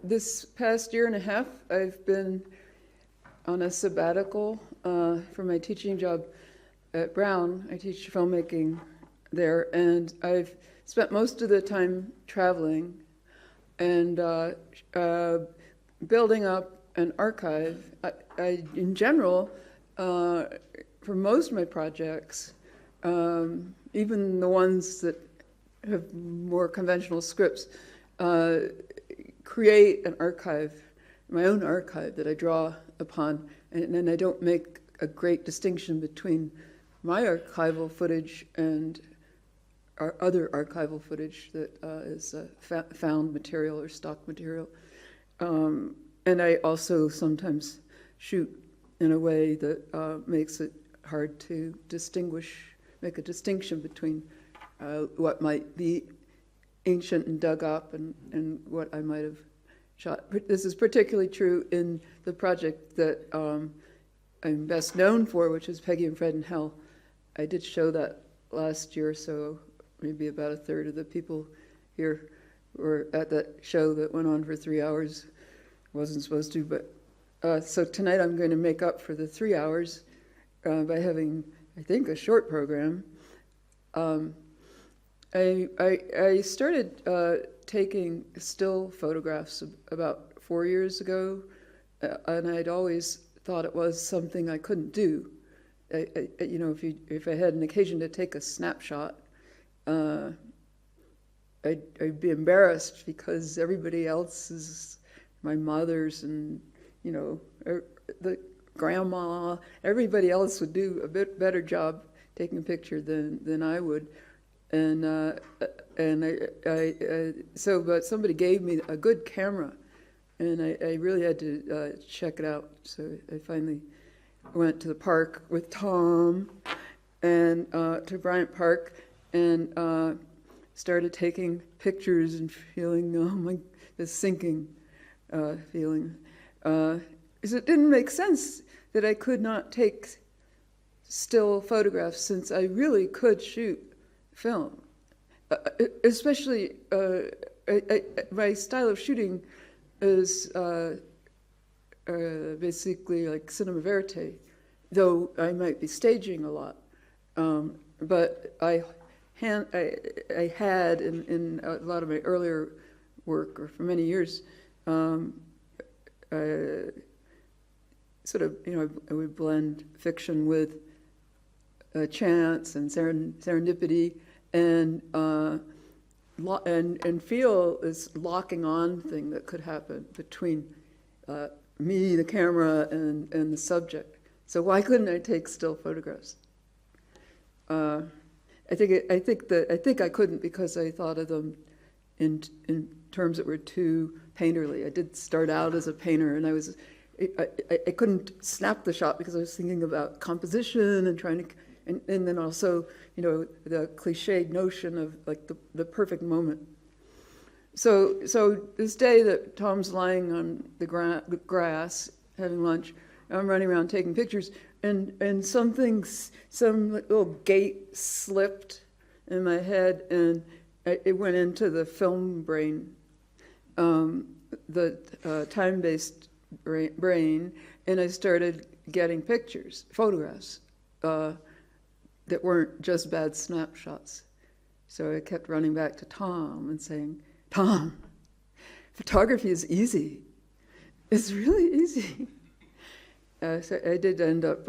This past year and a half, I've been on a sabbatical for my teaching job at Brown. I teach filmmaking there, and I've spent most of the time traveling and building up an archive. In general, for most of my projects, even the ones that have more conventional scripts, create an archive, my own archive that I draw upon, and I don't make a great distinction between my archival footage and our other archival footage that is found material or stock material. And I also sometimes shoot in a way that makes it hard to make a distinction between what might be ancient and dug up and what I might have shot. This is particularly true in the project that I'm best known for, which is Peggy and Fred in Hell. I did show that last year, so maybe about a third of the people here were at that show that went on for 3 hours. Wasn't supposed to, but so tonight I'm going to make up for the 3 hours by having, I think, a short program. I started taking still photographs about 4 years ago, and I'd always thought it was something I couldn't do. You know, if I had an occasion to take a snapshot, I'd be embarrassed because everybody else's, my mother's and, you know, the grandma, everybody else would do a bit better job taking a picture than I would. And but somebody gave me a good camera, and I really had to check it out. So I finally went to the park with Tom and to Bryant Park and started taking pictures and feeling, oh my, this sinking feeling. Because it didn't make sense that I could not take still photographs since I really could shoot film. Especially, my style of shooting is basically like cinema verite, though I might be staging a lot. But I had in a lot of my earlier work, or for many years, sort of, you know, I would blend fiction with chance and serendipity, and feel this locking on thing that could happen between me, the camera, and the subject. So why couldn't I take still photographs? I think I couldn't because I thought of them in terms that were too painterly. I did start out as a painter, and I couldn't snap the shot because I was thinking about composition and trying to, and then also, you know, the cliched notion of like the perfect moment. So this day that Tom's lying on the grass having lunch, I'm running around taking pictures, and some little gate slipped in my head, and it went into the film brain, the time-based brain, and I started getting photographs that weren't just bad snapshots. So I kept running back to Tom and saying, Tom, photography is easy. It's really easy. So I did end up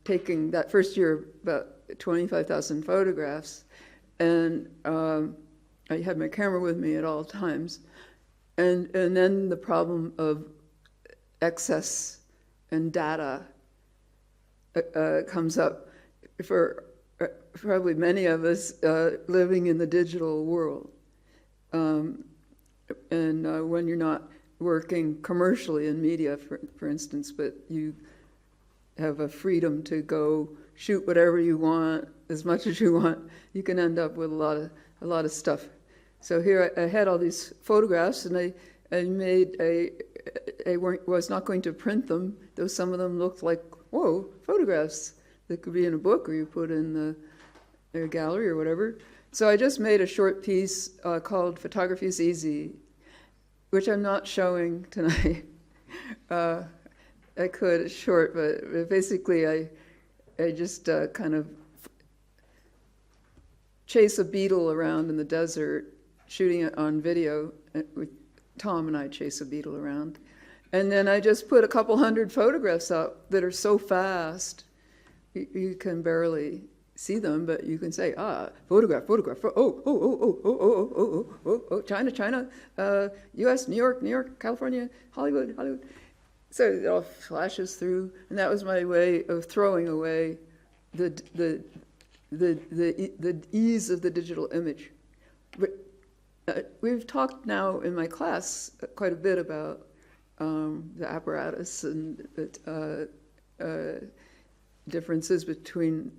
taking that first year about 25,000 photographs, and I had my camera with me at all times. And then the problem of excess and data comes up for probably many of us living in the digital world. And when you're not working commercially in media, for instance, but you have a freedom to go shoot whatever you want, as much as you want, you can end up with a lot of stuff. So here I had all these photographs, and I was not going to print them, though some of them looked like, whoa, photographs that could be in a book or you put in the gallery or whatever. So I just made a short piece called Photography is Easy. which I'm not showing tonight. I could, it's short, but basically I just kind of chase a beetle around in the desert, shooting it on video. With Tom and I chase a beetle around. And then I just put a couple hundred photographs up that are so fast, you can barely see them, but you can say, photograph, China, US, New York, California, Hollywood. So it all flashes through, and that was my way of throwing away the ease of the digital image. But we've talked now in my class quite a bit about the apparatus and the differences between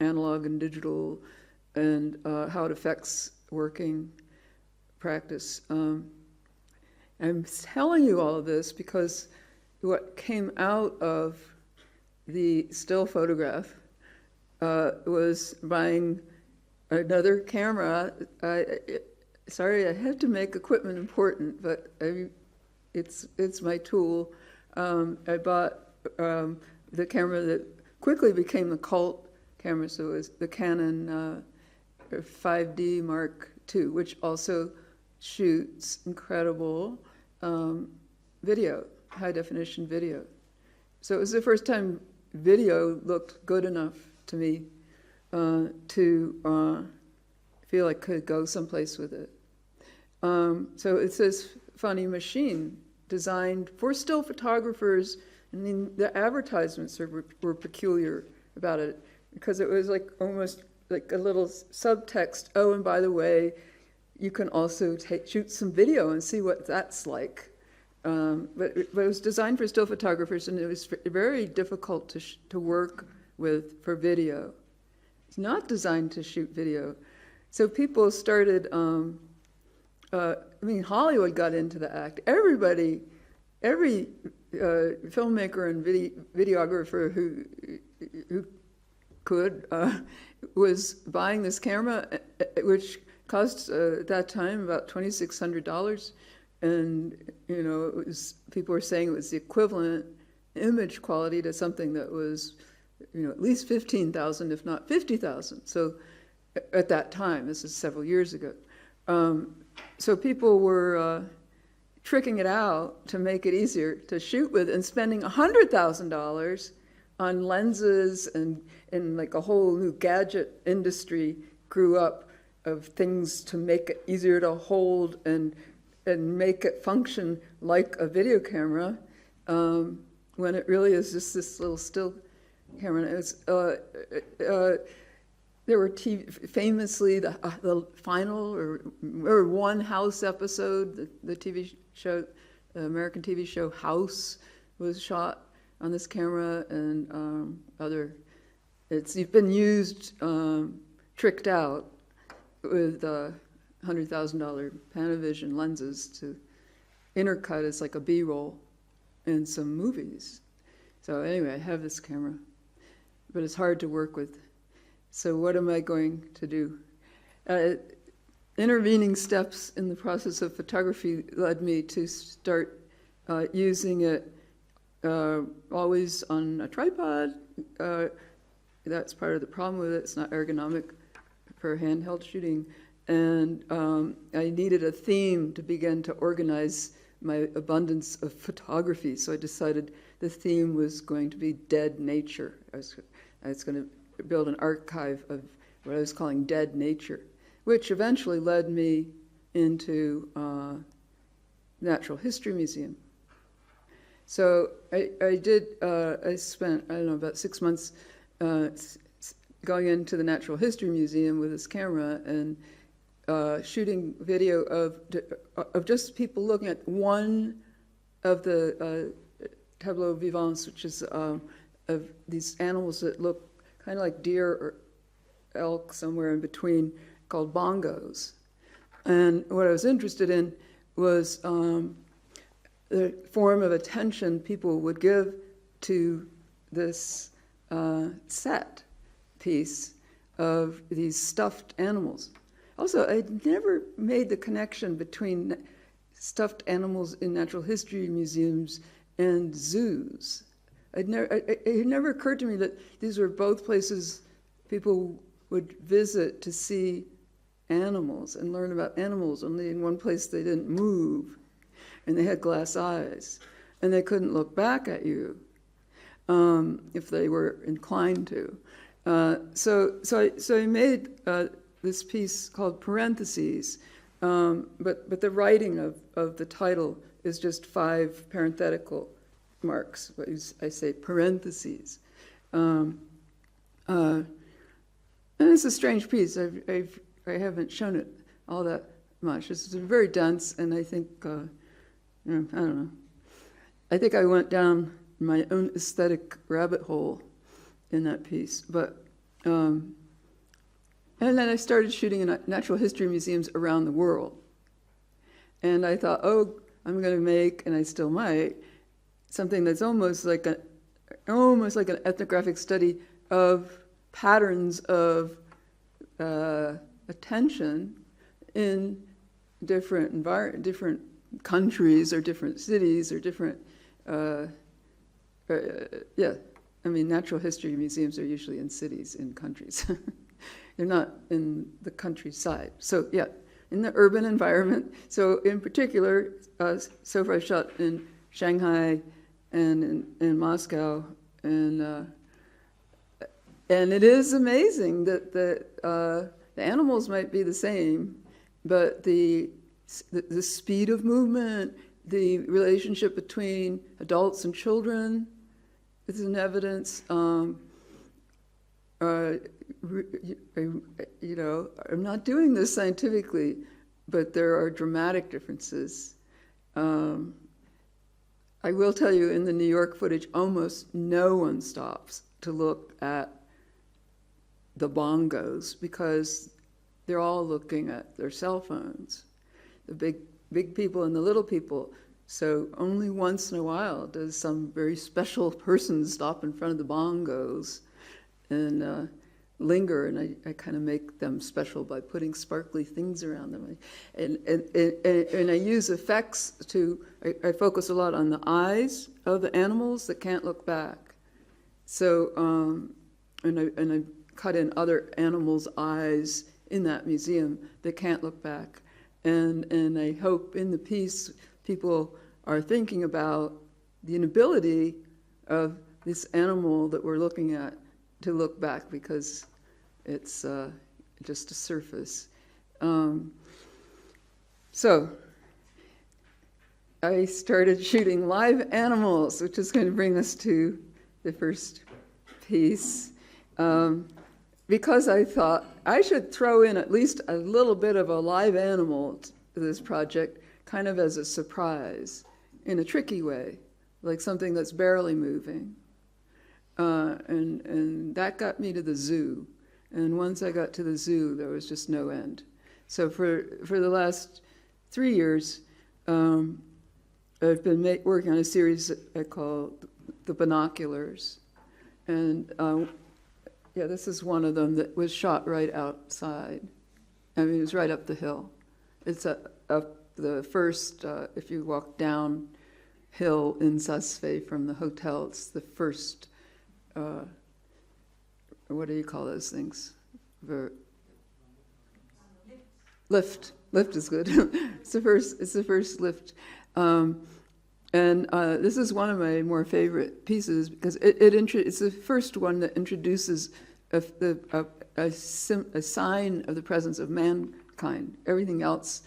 analog and digital, and how it affects working practice. I'm telling you all of this because what came out of the still photograph was buying another camera. Sorry, I had to make equipment important, but it's my tool. I bought the camera that quickly became the cult camera, so it was the Canon 5D Mark II, which also shoots incredible video, high definition video. So it was the first time video looked good enough to me to feel I could go someplace with it. So it's this funny machine designed for still photographers. I mean, the advertisements were peculiar about it because it was like almost like a little subtext. Oh, and by the way, you can also shoot some video and see what that's like. But it was designed for still photographers, and it was very difficult to work with for video. It's not designed to shoot video. So people started, Hollywood got into the act. Every filmmaker and videographer who could was buying this camera, which cost at that time about $2,600, and people were saying it was the equivalent image quality to something that was at least 15,000, if not 50,000. So at that time, this is several years ago. So people were tricking it out to make it easier to shoot with, and spending $100,000 on lenses, and like a whole new gadget industry grew up of things to make it easier to hold and make it function like a video camera, when it really is just this little still camera. It was, there were famously the final or One House episode, the TV show, the American TV show House, was shot on this camera, and it's been used, tricked out with $100,000 Panavision lenses to intercut as like a B-roll in some movies. So anyway, I have this camera, but it's hard to work with. So what am I going to do? Intervening steps in the process of photography led me to start using it always on a tripod. That's part of the problem with it. It's not ergonomic for handheld shooting. And I needed a theme to begin to organize my abundance of photography. So I decided the theme was going to be dead nature. I was going to build an archive of what I was calling dead nature, which eventually led me into Natural History Museum. So I spent, about 6 months going into the Natural History Museum with this camera and shooting video of just people looking at one of the tableaux vivants, which is of these animals that look kind of like deer or elk, somewhere in between, called bongos. And what I was interested in was the form of attention people would give to this set piece of these stuffed animals. Also, I'd never made the connection between stuffed animals in natural history museums and zoos. It never occurred to me that these were both places people would visit to see animals and learn about animals, only in one place they didn't move, and they had glass eyes, and they couldn't look back at you if they were inclined to. So I made this piece called Parentheses, but the writing of the title is just 5 parenthetical marks. I say parentheses. And it's a strange piece. I haven't shown it all that much. It's very dense, and I think, I don't know. I think I went down my own aesthetic rabbit hole in that piece. But, and then I started shooting in natural history museums around the world. And I thought, oh, I'm going to make, and I still might, something that's almost like an ethnographic study of patterns of attention in different countries or different cities or different, I mean, natural history museums are usually in cities, in countries. They're not in the countryside. So yeah, in the urban environment. So in particular, so far I shot in Shanghai and in Moscow, and it is amazing that the animals might be the same, but the speed of movement, the relationship between adults and children is in evidence. You know, I'm not doing this scientifically, but there are dramatic differences. I will tell you, in the New York footage, almost no one stops to look at the bongos because they're all looking at their cell phones, the big people and the little people. So only once in a while does some very special person stop in front of the bongos and linger, and I kind of make them special by putting sparkly things around them. And I use effects I focus a lot on the eyes of the animals that can't look back. So, and I cut in other animals' eyes in that museum that can't look back. And I hope in the piece people are thinking about the inability of this animal that we're looking at to look back because it's just a surface. So I started shooting live animals, which is going to bring us to the first piece, because I thought I should throw in at least a little bit of a live animal to this project, kind of as a surprise, in a tricky way, like something that's barely moving. And that got me to the zoo. And once I got to the zoo, there was just no end. So for the last 3 years, I've been working on a series that I call The Binoculars. And yeah, this is one of them that was shot right outside. I mean, it was right up the hill. It's up the first, if you walk downhill in Saas-Fee from the hotel, it's the first, what do you call those things? Lift. Lift is good. It's the first lift. And this is one of my more favorite pieces because it's the first one that introduces a sign of the presence of mankind. Everything else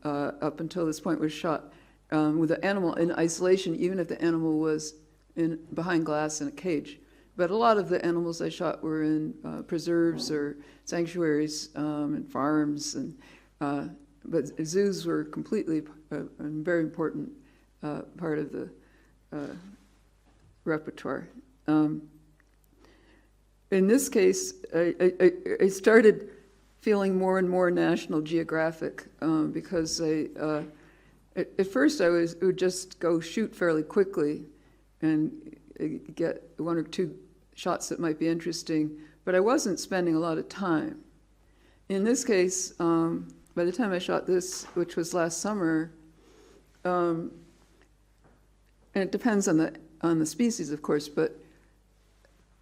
up until this point was shot with the animal in isolation, even if the animal was behind glass in a cage. But a lot of the animals I shot were in preserves or sanctuaries and farms, but zoos were completely a very important part of the repertoire. In this case, I started feeling more and more National Geographic because at first I would just go shoot fairly quickly and get 1 or 2 shots that might be interesting, but I wasn't spending a lot of time. In this case, by the time I shot this, which was last summer, and it depends on the species, of course, but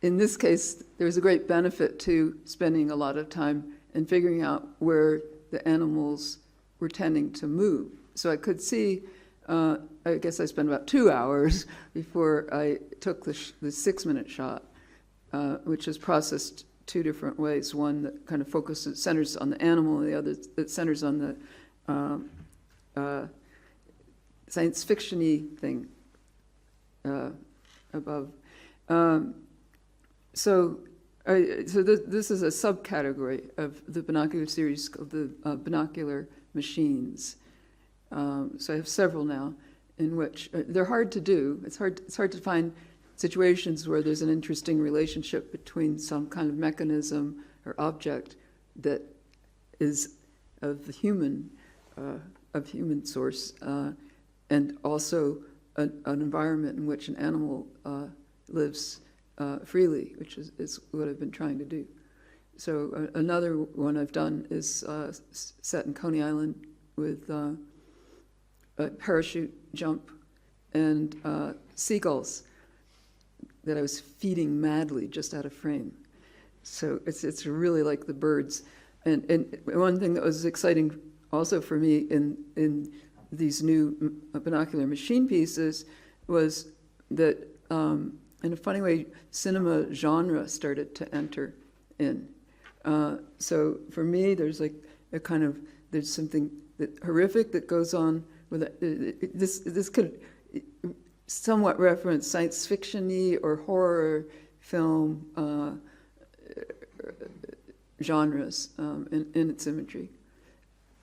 in this case, there's a great benefit to spending a lot of time and figuring out where the animals were tending to move. So I could see, I guess I spent about 2 hours before I took the 6-minute shot, which is processed 2 different ways. One that kind of centers on the animal, and the other that centers on the science fiction-y thing above. So this is a subcategory of the binocular series of the binocular machines. So I have several now in which they're hard to do. It's hard to find situations where there's an interesting relationship between some kind of mechanism or object that is of the human source, and also an environment in which an animal lives freely, which is what I've been trying to do. So another one I've done is set in Coney Island with a parachute jump and seagulls that I was feeding madly just out of frame. So it's really like the birds. And one thing that was exciting also for me in these new binocular machine pieces was that, in a funny way, cinema genre started to enter in. So for me, there's like there's something horrific that goes on with it. This could somewhat reference science fiction-y or horror film genres in its imagery.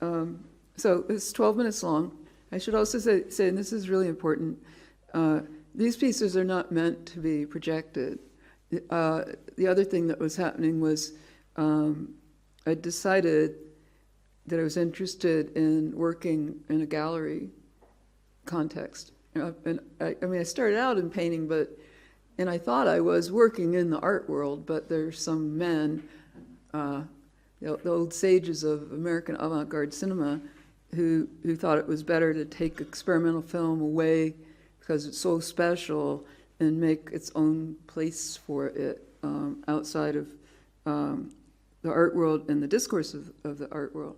So it's 12 minutes long. I should also say, and this is really important, these pieces are not meant to be projected. The other thing that was happening was I decided that I was interested in working in a gallery context. And I started out in painting, and I thought I was working in the art world, but there's some men, the old sages of American avant-garde cinema, who thought it was better to take experimental film away because it's so special and make its own place for it outside of the art world and the discourse of the art world.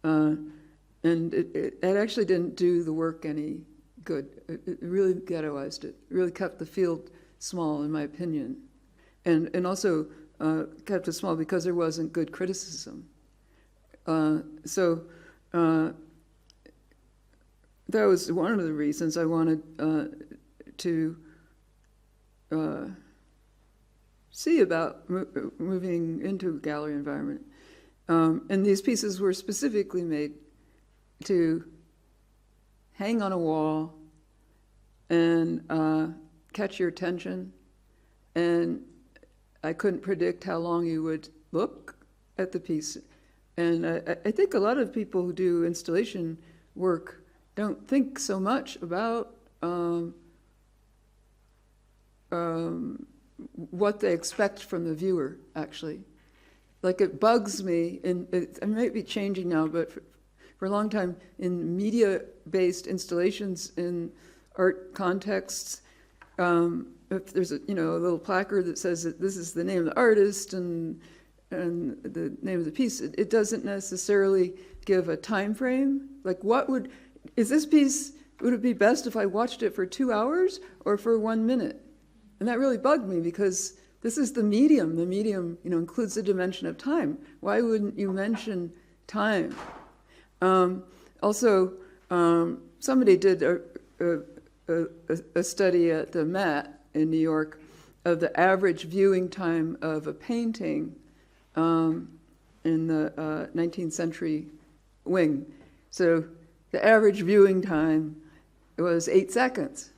And it actually didn't do the work any good. It really ghettoized it. It really kept the field small, in my opinion. And also kept it small because there wasn't good criticism. So that was one of the reasons I wanted to see about moving into a gallery environment. And these pieces were specifically made to hang on a wall and catch your attention. And I couldn't predict how long you would look at the piece. And I think a lot of people who do installation work don't think so much about what they expect from the viewer, actually. Like, it bugs me, and it might be changing now, but for a long time in media-based installations in art contexts, if there's a little placard that says that this is the name of the artist and the name of the piece, it doesn't necessarily give a time frame. Like, is this piece, would it be best if I watched it for 2 hours or for 1 minute? And that really bugged me because this is the medium. The medium, includes the dimension of time. Why wouldn't you mention time? Also, somebody did a study at the Met in New York of the average viewing time of a painting in the 19th century wing. So the average viewing time was 8 seconds.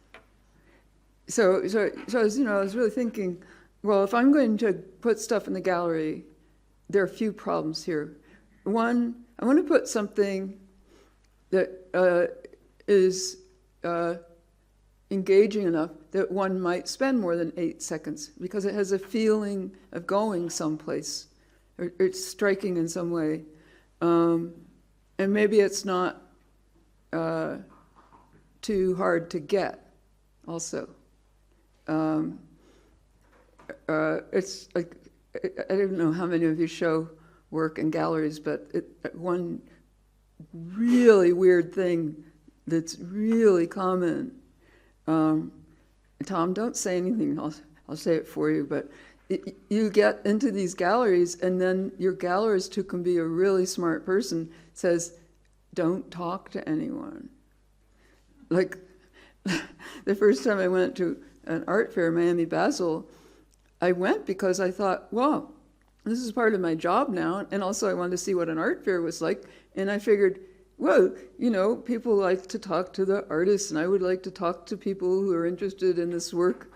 So I was really thinking, well, if I'm going to put stuff in the gallery, there are a few problems here. One, I want to put something that is engaging enough that one might spend more than 8 seconds because it has a feeling of going someplace, or it's striking in some way. And maybe it's not too hard to get also. It's like, I don't know how many of you show work in galleries, but one really weird thing that's really common. Tom, don't say anything. I'll say it for you. But you get into these galleries, and then your gallerist, who can be a really smart person, says, "Don't talk to anyone." Like the first time I went to an art fair, Miami Basel, I went because I thought, well, this is part of my job now, and also I wanted to see what an art fair was like, and I figured, well, you know, people like to talk to the artists, and I would like to talk to people who are interested in this work.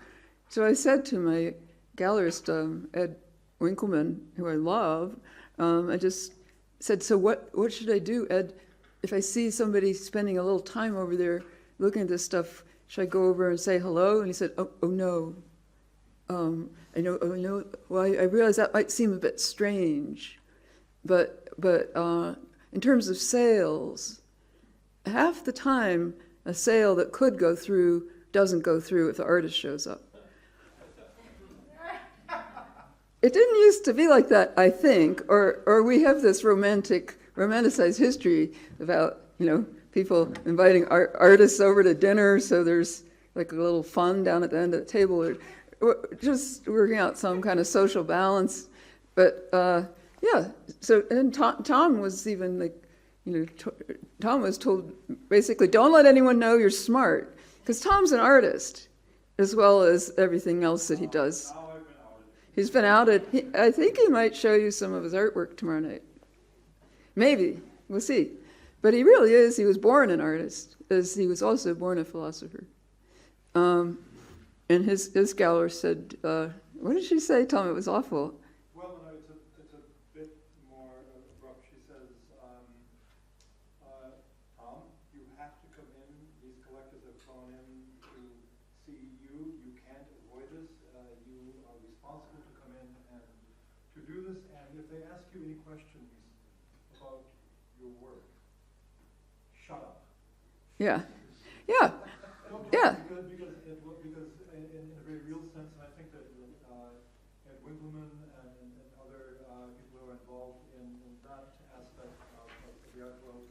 So I said to my gallerist, Ed Winkleman, who I love, I just said, so what should I do, Ed? If I see somebody spending a little time over there looking at this stuff, should I go over and say hello? And he said, oh no. I know. Well, I realize that might seem a bit strange, but in terms of sales, half the time a sale that could go through doesn't go through if the artist shows up. It didn't used to be like that, I think, or we have this romanticized history about, you know, people inviting artists over to dinner, so there's like a little fun down at the end of the table, or just working out some kind of social balance. But yeah, so, and Tom was even like, you know, Tom was told basically, don't let anyone know you're smart, because Tom's an artist as well as everything else that he does. He's been outed. I think he might show you some of his artwork tomorrow night. Maybe, we'll see. But he really is, he was born an artist, as he was also born a philosopher. And his gallerist said, what did she say, Tom? It was awful. Well, no, it's a bit more abrupt. She says, Tom, you have to come in. These collectors have flown in to see you. You can't avoid this. You are responsible to come in and to do this. And if they ask you any questions about your work, shut up. Yeah. Yeah. Yeah. Because in a very real sense, and I think that Ed Winkleman and other people who are involved in that aspect of the art world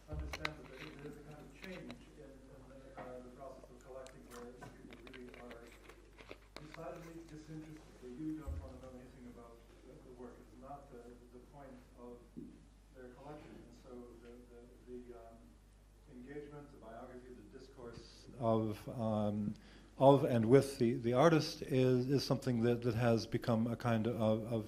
understand that there is a kind of change in the process of collecting where people really are decidedly disinterested. You don't want to know anything about the work. It's not the point of their collection. And so the engagement, the biography, the discourse of and with the artist is something that has become a kind of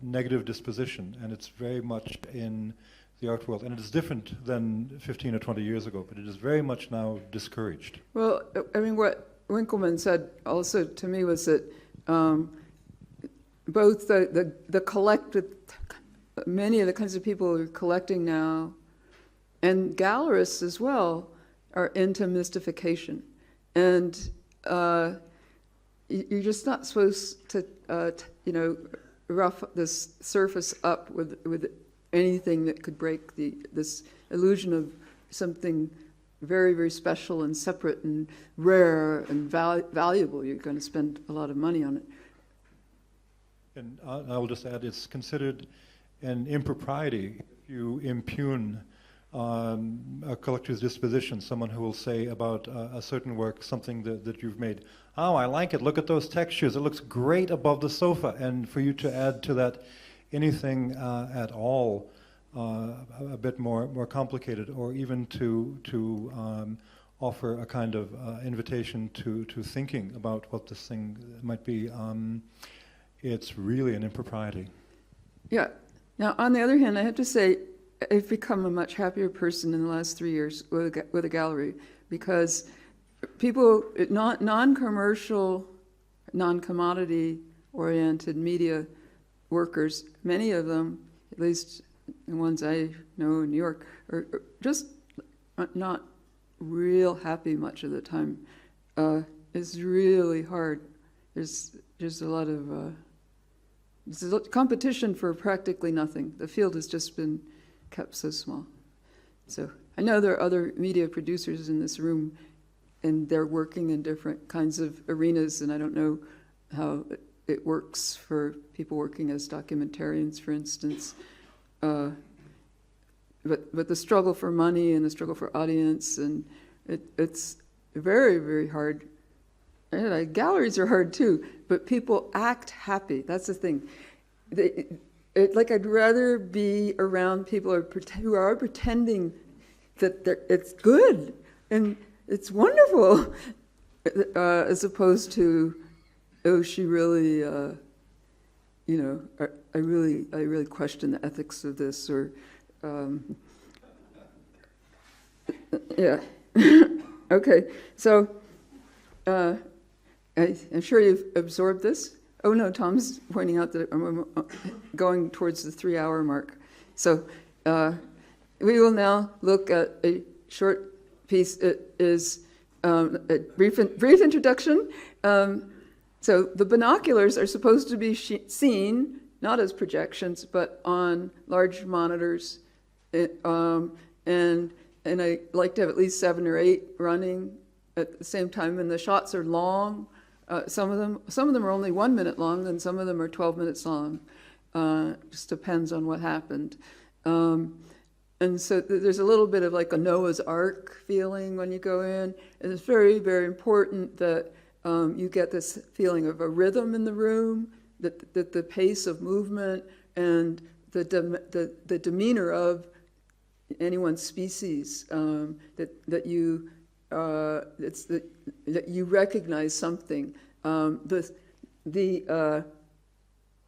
negative disposition, and it's very much in the art world. And it is different than 15 or 20 years ago, but it is very much now discouraged. Well, I mean, what Winkleman said also to me was that both the collected, many of the kinds of people who are collecting now, and gallerists as well, are into mystification. And you're just not supposed to, you know, rough this surface up with anything that could break this illusion of something very, very special and separate and rare and valuable. You're going to spend a lot of money on it. And I will just add, it's considered an impropriety if you impugn a collector's disposition, someone who will say about a certain work, something that you've made, oh, I like it, look at those textures, it looks great above the sofa, and for you to add to that anything at all a bit more complicated, or even to offer a kind of invitation to thinking about what this thing might be, it's really an impropriety. Yeah. Now, on the other hand, I have to say, I've become a much happier person in the last 3 years with a gallery, because people, non-commercial, non-commodity oriented media workers, many of them, at least the ones I know in New York, are just not real happy much of the time. It's really hard. There's a lot of competition for practically nothing. The field has just been kept so small. So I know there are other media producers in this room, and they're working in different kinds of arenas, and I don't know how it works for people working as documentarians, for instance. But the struggle for money and the struggle for audience, and it's very, very hard. And galleries are hard too, but people act happy. That's the thing. Like I'd rather be around people who are pretending that it's good and it's wonderful, as opposed to, oh, she really, you know, I really question the ethics of this, or, yeah. Okay, so I'm sure you've absorbed this. Oh no, Tom's pointing out that I'm going towards the 3-hour mark. So we will now look at a short piece. It is a brief introduction. So the binoculars are supposed to be seen not as projections, but on large monitors. And I like to have at least 7 or 8 running at the same time, and the shots are long. Some of them are only 1 minute long, and some of them are 12 minutes long. Just depends on what happened. And so there's a little bit of like a Noah's Ark feeling when you go in. And it's very, very important that you get this feeling of a rhythm in the room, that the pace of movement and the demeanor of anyone's species, that you recognize something. The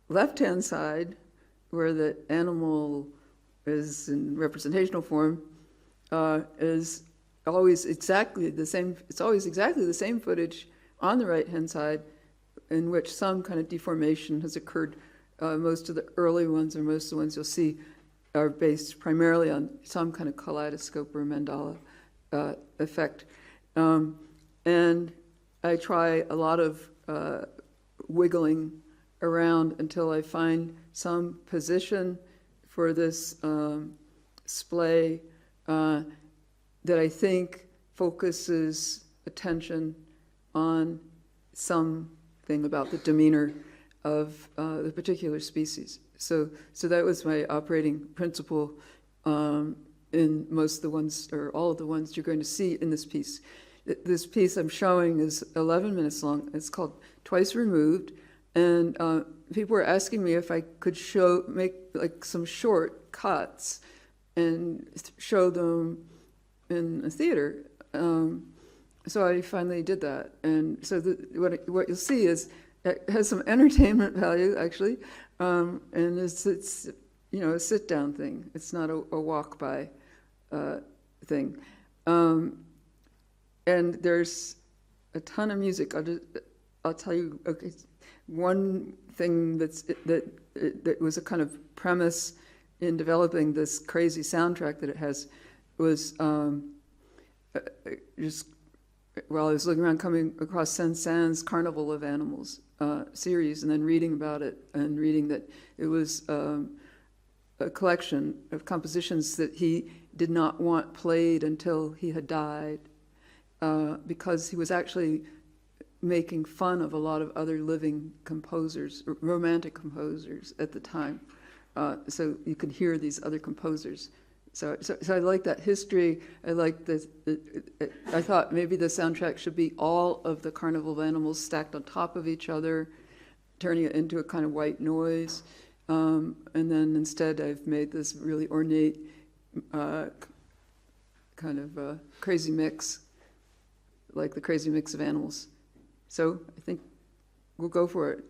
left-hand side, where the animal is in representational form, is always exactly the same. It's always exactly the same footage on the right-hand side, in which some kind of deformation has occurred. Most of the early ones, or most of the ones you'll see, are based primarily on some kind of kaleidoscope or mandala effect. And I try a lot of wiggling around until I find some position for this splay that I think focuses attention on something about the demeanor of the particular species. So that was my operating principle in most of the ones, or all of the ones you're going to see in this piece. This piece I'm showing is 11 minutes long. It's called Twice Removed, and people were asking me if I could make like some short cuts and show them in a theater. So I finally did that, and so what you'll see is it has some entertainment value actually, and it's you know, a sit-down thing. It's not a walk-by thing. And there's a ton of music. I'll tell you. Okay, one thing that was a kind of premise in developing this crazy soundtrack that it has was just while I was looking around, coming across Saint-Saëns' Carnival of Animals series, and then reading about it, and reading that it was a collection of compositions that he did not want played until he had died, because he was actually making fun of a lot of other living composers, romantic composers at the time. So you could hear these other composers. So I like that history. I like this. I thought maybe the soundtrack should be all of the Carnival of Animals stacked on top of each other, turning it into a kind of white noise. And then instead I've made this really ornate kind of crazy mix, like the crazy mix of animals. So I think we'll go for it.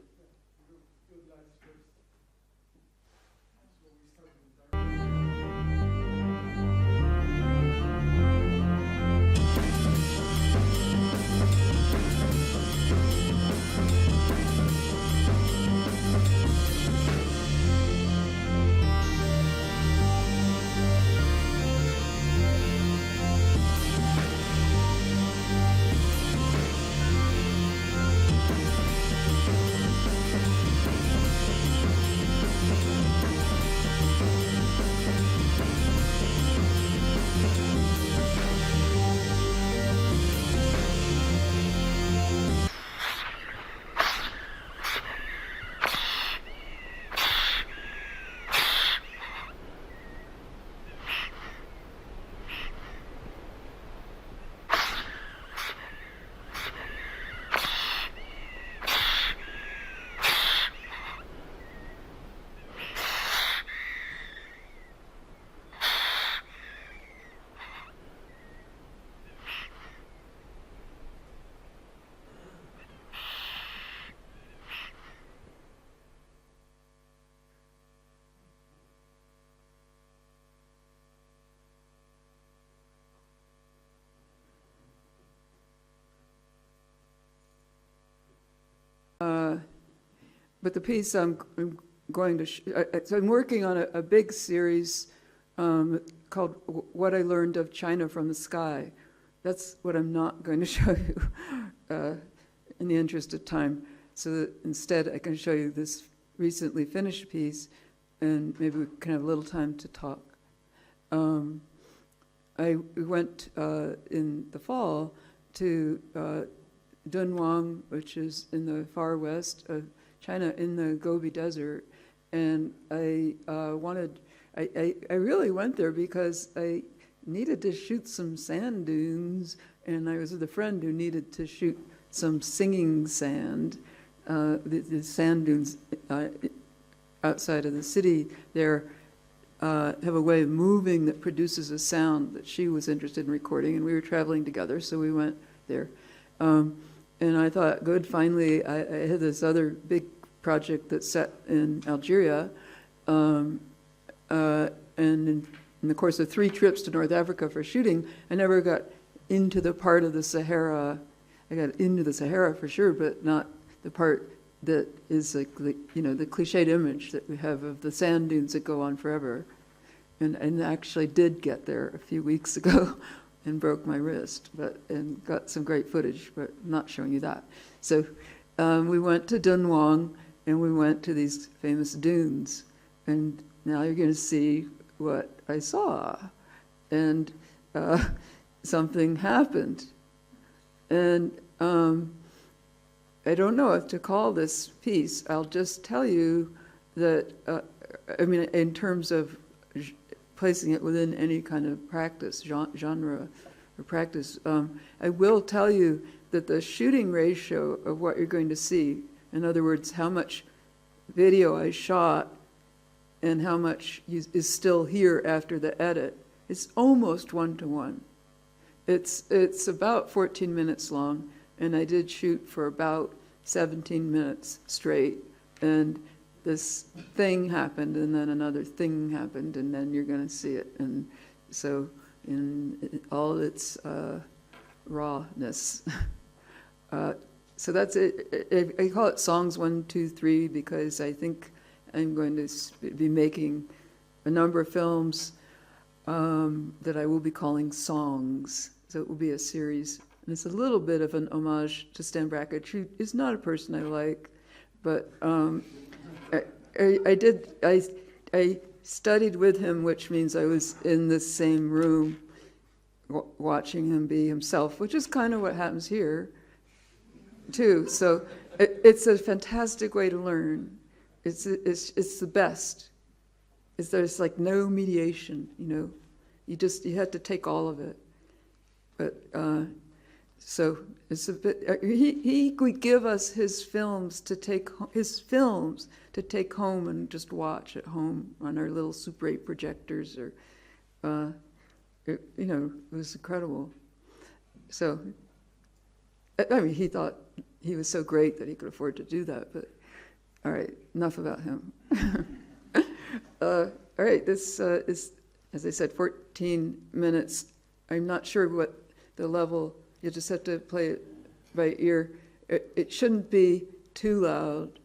but the piece I'm going to, so I'm working on a big series called What I Learned of China from the Sky. That's what I'm not going to show you in the interest of time. So that instead I can show you this recently finished piece, and maybe we can have a little time to talk. I went in the fall to Dunhuang, which is in the far west of China, in the Gobi Desert, and I really went there because I needed to shoot some sand dunes, and I was with a friend who needed to shoot some singing sand. The sand dunes outside of the city there have a way of moving that produces a sound that she was interested in recording, and we were traveling together, so we went there. And I thought, good, finally, I had this other big project that's set in Algeria, and in the course of 3 trips to North Africa for shooting, I never got into the part of the Sahara. I got into the Sahara for sure, but not the part that is like the cliched image that we have of the sand dunes that go on forever. And actually did get there a few weeks ago and broke my wrist, and got some great footage, but I'm not showing you that. So we went to Dunhuang, and we went to these famous dunes, and now you're going to see what I saw. And something happened. And I don't know if to call this piece. I'll just tell you that, in terms of placing it within any kind of practice, genre or practice, I will tell you that the shooting ratio of what you're going to see, in other words, how much video I shot and how much is still here after the edit, is almost 1-to-1. It's about 14 minutes long, and I did shoot for about 17 minutes straight, and this thing happened, and then another thing happened, and then you're going to see it. And so in all its rawness. So that's it. I call it Songs 1, 2, 3 because I think I'm going to be making a number of films that I will be calling songs. So it will be a series. And it's a little bit of an homage to Stan Brakhage, who is not a person I like, but I studied with him, which means I was in the same room watching him be himself, which is kind of what happens here, too. So it's a fantastic way to learn. It's the best. There's like no mediation, You have to take all of it. But so it's a bit. He would give us his films to take home and just watch at home on our little Super 8 projectors, or it was incredible. So he thought he was so great that he could afford to do that. But all right, enough about him. All right, this is, as I said, 14 minutes. I'm not sure what the level. You just have to play it by ear. It shouldn't be too loud,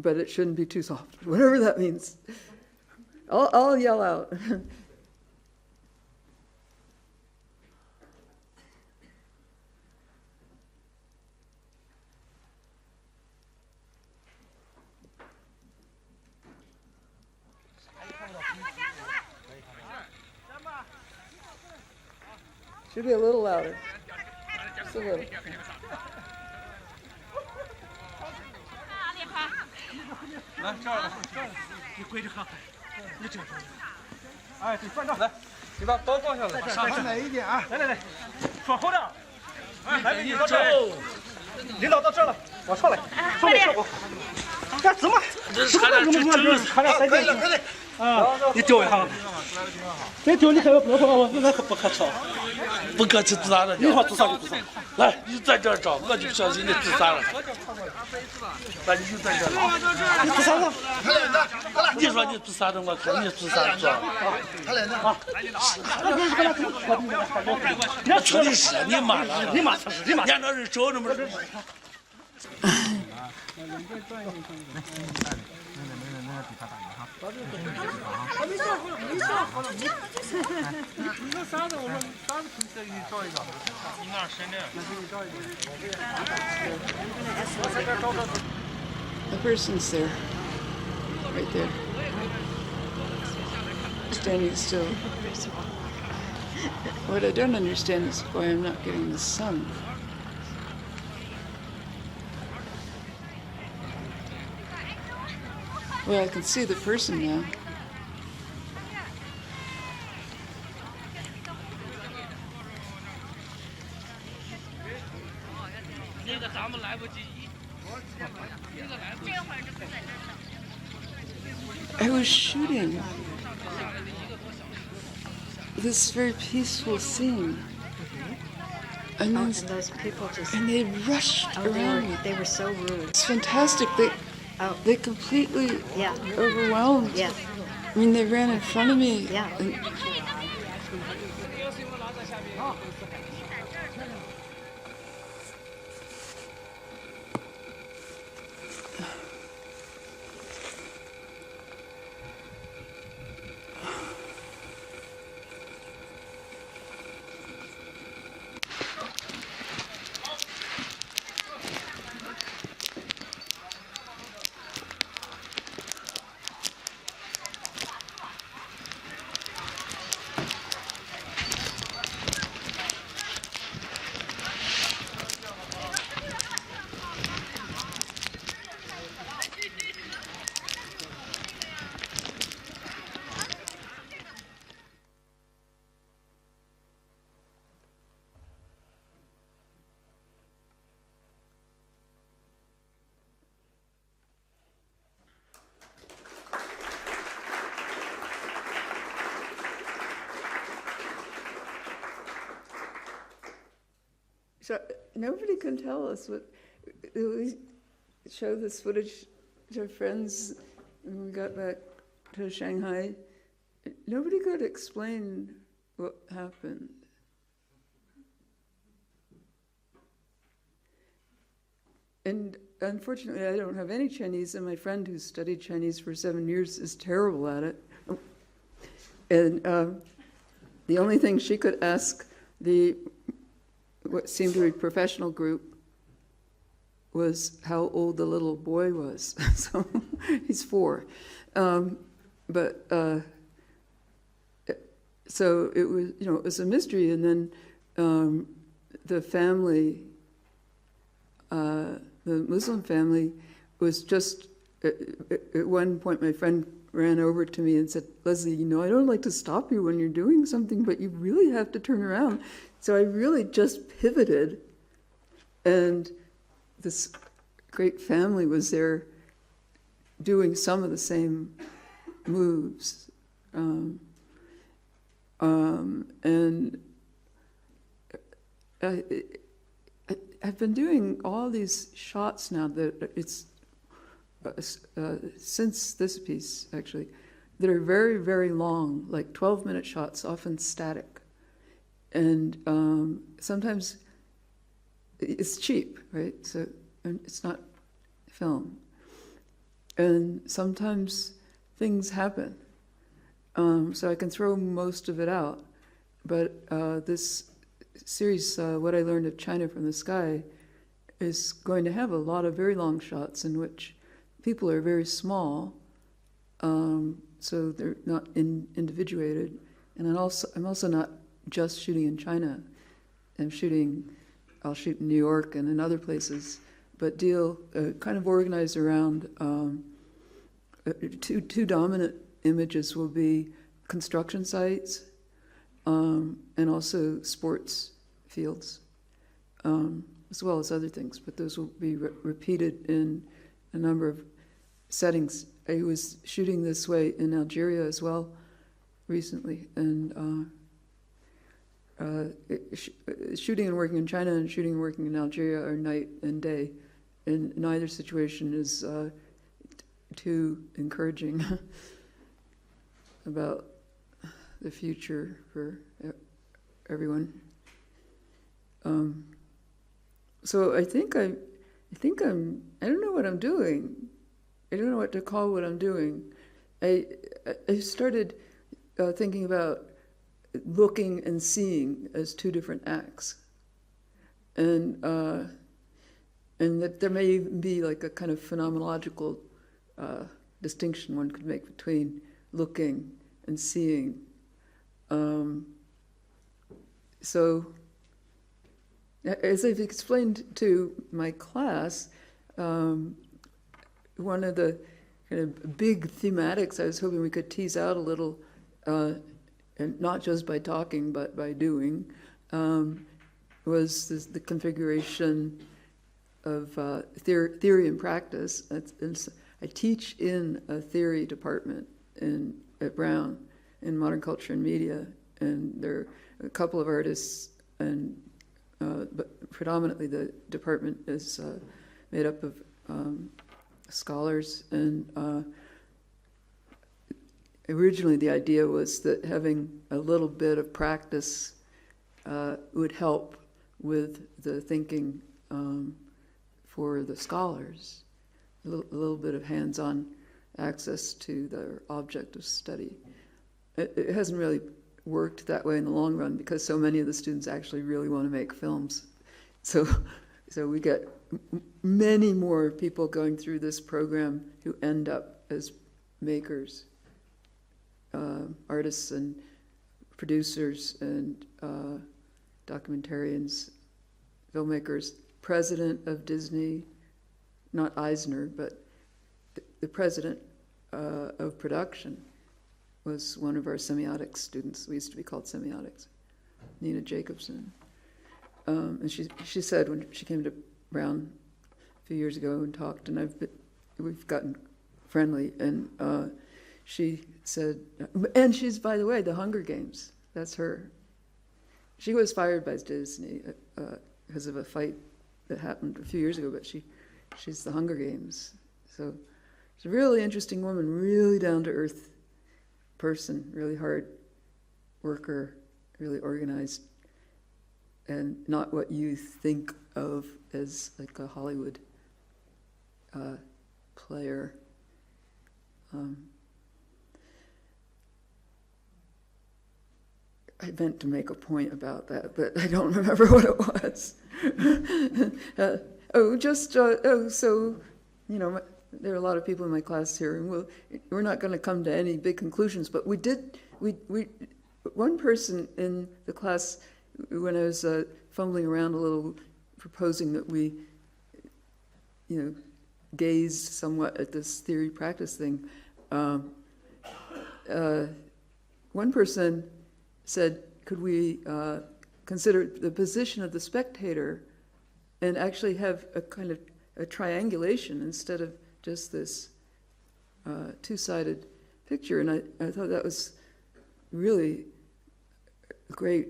but it shouldn't be too soft, whatever that means. I'll yell out. Should be a little louder. Just a little. 来这儿了，你跪着看，你这，哎，对，转正，来，你把包放下来，稍微来一点啊，来，往后点，哎，来，你到这儿，领导到这儿了，往上来，上来，干什么？可以了，啊，你丢一下，别丢，你可不能说我那可不客气，不客气，自杀了，你说自杀就自杀，来，你在这儿找，我就不相信你自杀了，那你就在这儿，你自杀了，你说你自杀的，我看你自杀做，他来呢，啊，你确定是你妈了，你妈才是，你妈，人那人找那么。The person's there, right there, standing still. What I don't understand is why I'm not getting the sun. Well, I can see the person now. I was shooting this very peaceful scene, and then Those people just, and they rushed around me. they were so rude. It's fantastic. They completely Yeah. overwhelmed. Yeah. I mean, they ran in front of me. Yeah. And so nobody can tell us what. We show this footage to our friends when we got back to Shanghai. Nobody could explain what happened. And unfortunately, I don't have any Chinese, and my friend who studied Chinese for 7 years is terrible at it. And the only thing she could ask what seemed to be professional group was how old the little boy was. So he's 4. So it was, it was a mystery. And then the family, the Muslim family, was just, at one point my friend ran over to me and said, "Leslie, I don't like to stop you when you're doing something, but you really have to turn around." So I really just pivoted, and this great family was there doing some of the same moves. And I've been doing all these shots now that it's since this piece, actually, that are very, very long, like 12-minute shots, often static. And sometimes it's cheap, right? So and it's not film. And sometimes things happen. So I can throw most of it out. But this series, What I Learned of China from the Sky, is going to have a lot of very long shots in which people are very small, so they're not individuated. And I'm also not just shooting in China. I'll shoot in New York and in other places, but kind of organized around two dominant images will be construction sites and also sports fields, as well as other things, but those will be repeated in a number of settings. I was shooting this way in Algeria as well recently, and shooting and working in China and shooting and working in Algeria are night and day, and neither situation is too encouraging about the future for everyone. So I think I I don't know what I'm doing. I don't know what to call what I'm doing. I started thinking about looking and seeing as two different acts. And that there may even be like a kind of phenomenological distinction one could make between looking and seeing. So, as I've explained to my class, one of the kind of big thematics I was hoping we could tease out a little, and not just by talking but by doing, was the configuration of theory and practice. I teach in a theory department at Brown in modern culture and media, and there are a couple of artists, and but predominantly the department is made up of scholars. And originally the idea was that having a little bit of practice would help with the thinking for the scholars, a little bit of hands-on access to their object of study. It hasn't really worked that way in the long run because so many of the students actually really want to make films. So we get many more people going through this program who end up as makers, artists and producers and documentarians, filmmakers. President of Disney, not Eisner, but the president of production was one of our semiotics students. We used to be called semiotics, Nina Jacobson. And she said when she came to Brown a few years ago and talked, and we've gotten friendly, and she said, and she's, by the way, the Hunger Games. That's her. She was fired by Disney because of a fight that happened a few years ago, but she's the Hunger Games. So she's a really interesting woman, really down-to-earth person, really hard worker, really organized, and not what you think of as like a Hollywood player. I meant to make a point about that, but I don't remember what it was. So, you know, there are a lot of people in my class here, and we're not going to come to any big conclusions, but one person in the class, when I was fumbling around a little, proposing that we, you know, gaze somewhat at this theory practice thing, one person said, could we consider the position of the spectator and actually have a kind of a triangulation instead of just this two-sided picture? And I thought that was really a great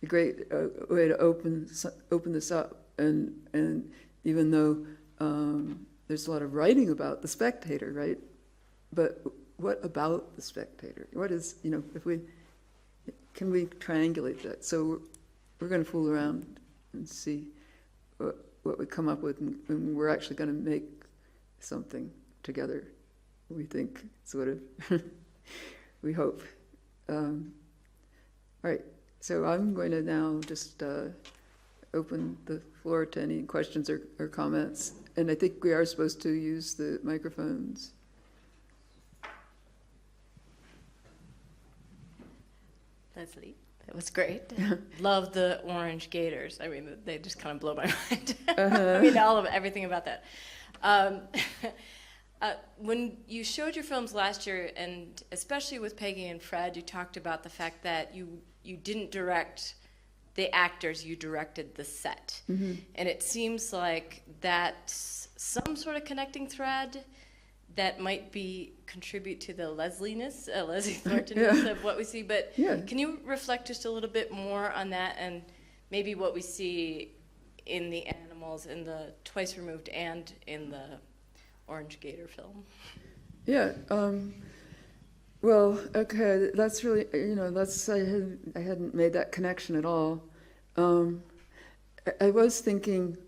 way to open this up. And even though there's a lot of writing about the spectator, right? But what about the spectator? What is, you know, can we triangulate that? So we're going to fool around and see what we come up with, and we're actually going to make something together, we think, sort of. We hope. All right, so I'm going to now just open the floor to any questions or comments, and I think we are supposed to use the microphones. Leslie, that was great. Love the orange gators. I mean, they just kind of blow my mind. I mean, everything about that. When you showed your films last year, and especially with Peggy and Fred, you talked about the fact that you didn't direct the actors, you directed the set. Mm-hmm. And it seems like that's some sort of connecting thread that might contribute to the Leslie Thornton-ness of what we see. But can you reflect just a little bit more on that and maybe what we see in the animals in the Twice Removed and in the Orange Gator film? Yeah. Well, okay, that's really, you know, I hadn't made that connection at all. I was thinking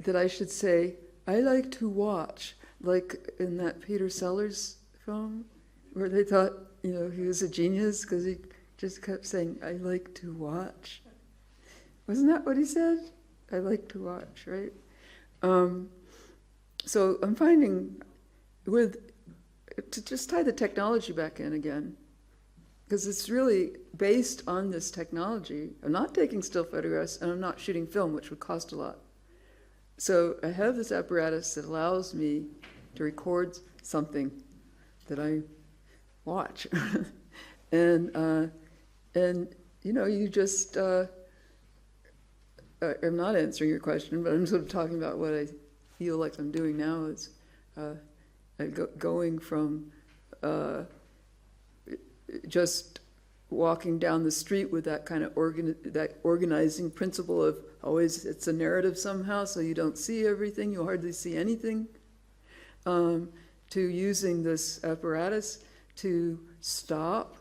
that I should say, I like to watch, like in that Peter Sellers film, where they thought, you know, he was a genius because he just kept saying, I like to watch. Wasn't that what he said? I like to watch, right? So I'm finding to just tie the technology back in again, because it's really based on this technology. I'm not taking still photographs, and I'm not shooting film, which would cost a lot. So I have this apparatus that allows me to record something that I watch. and you know, you just, I'm not answering your question, but I'm sort of talking about what I feel like I'm doing now is going from just walking down the street with that kind of that organizing principle of always it's a narrative somehow, so you don't see everything, you hardly see anything, to using this apparatus to stop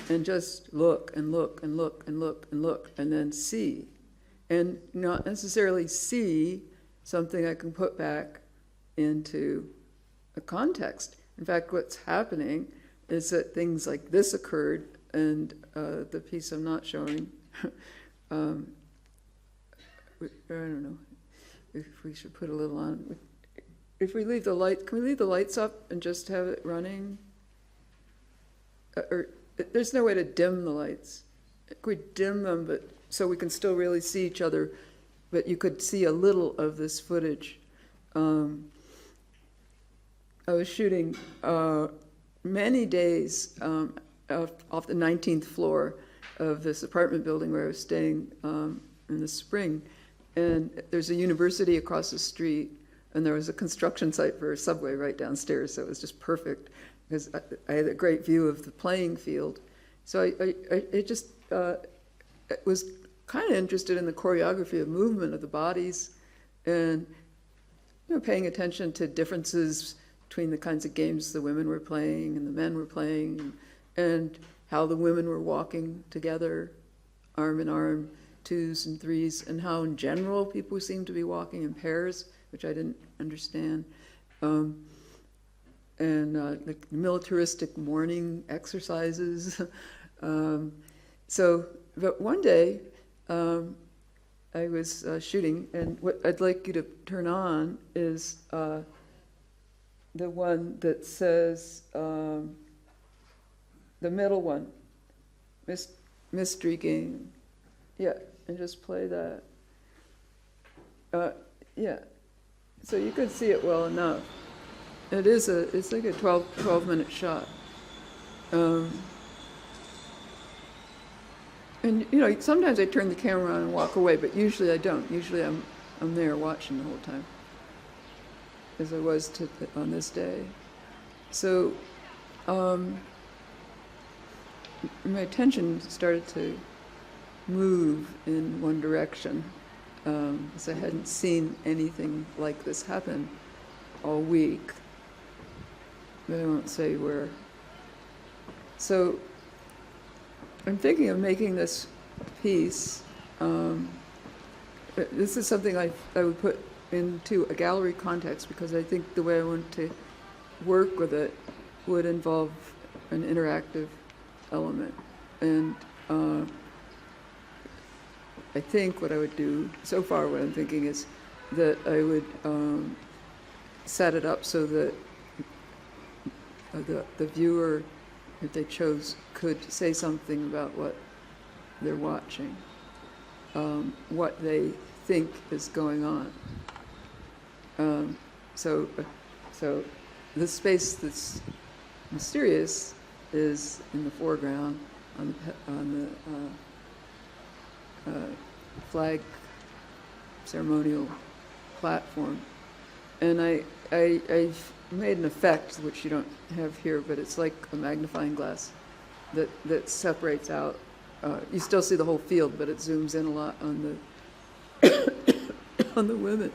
and just look and look and look and look and look and then see. And not necessarily see something I can put back into a context. In fact, what's happening is that things like this occurred, and the piece I'm not showing, I don't know if we should put a little on. If we leave the light, can we leave the lights up and just have it running? Or there's no way to dim the lights. Can we dim them, but so we can still really see each other, but you could see a little of this footage. I was shooting many days off the 19th floor of this apartment building where I was staying in the spring. And there's a university across the street, and there was a construction site for a subway right downstairs, so it was just perfect because I had a great view of the playing field. So I just was kind of interested in the choreography of movement of the bodies, and you know, paying attention to differences between the kinds of games the women were playing and the men were playing, and how the women were walking together, arm in arm, twos and threes, and how in general people seemed to be walking in pairs, which I didn't understand. Like militaristic morning exercises. But one day, I was shooting, and what I'd like you to turn on is the one that says, the middle one, mystery game. Yeah, and just play that. Yeah, so you could see it well enough. It's like a 12-minute shot. And you know, sometimes I turn the camera on and walk away, but usually I don't. Usually I'm there watching the whole time, as I was on this day. So my attention started to move in one direction, because I hadn't seen anything like this happen all week, but I won't say where. So I'm thinking of making this piece. This is something I would put into a gallery context, because I think the way I want to work with it would involve an interactive element. And I think what I would do, so far what I'm thinking is that I would set it up so that the viewer, if they chose, could say something about what they're watching, what they think is going on. So the space that's mysterious is in the foreground on the flag ceremonial platform, and I've made an effect which you don't have here, but it's like a magnifying glass that separates out. You still see the whole field, but it zooms in a lot on the on the women.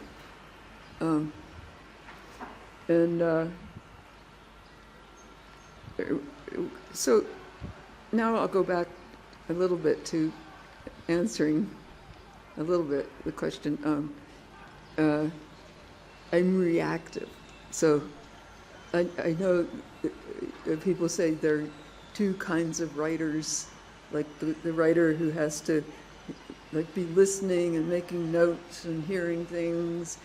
So now I'll go back a little bit to answering a little bit the question. I'm reactive. So I know people say there are two kinds of writers, like the writer who has to like be listening and making notes and hearing things